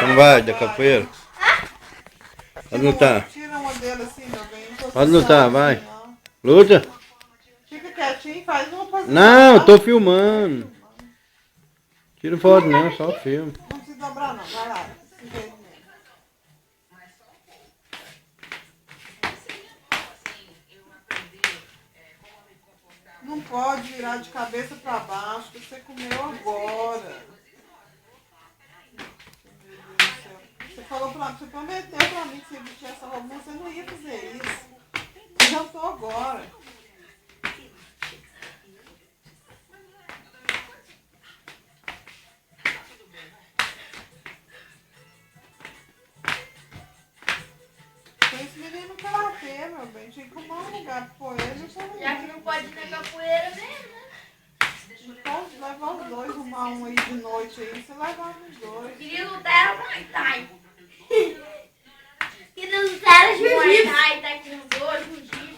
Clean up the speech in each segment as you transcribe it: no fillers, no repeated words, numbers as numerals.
Não vai da capoeira? Pode lutar. Tira uma dele assim, meu bem. Pode lutar, vai. Luta. Fica quietinho, faz uma posição. Não, eu tô filmando. Tira foto não, só filme. Não precisa dobrar não, vai lá. Se vê mesmo. Não pode virar de cabeça pra baixo, que você comeu agora. Você falou pra mim, você prometeu pra mim que se você vestir essa roupa, mas você não ia fazer isso. Eu já tô agora. Tem esse menino karatê, meu bem. Tinha que arrumar um lugar pra pôr ele. Já que não pode ir na capoeira mesmo, né? Pode levar os dois, arrumar um aí de noite aí. Você leva os dois. Queria lutar era Muay Thai. Queria lutar era Muay Thai, tá com os dois, jiu-jitsu.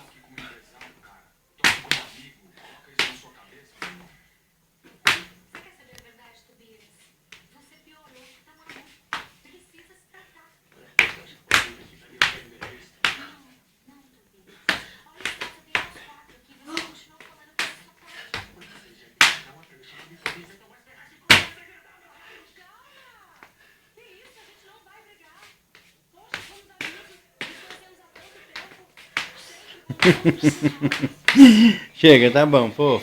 Chega, tá bom, pô.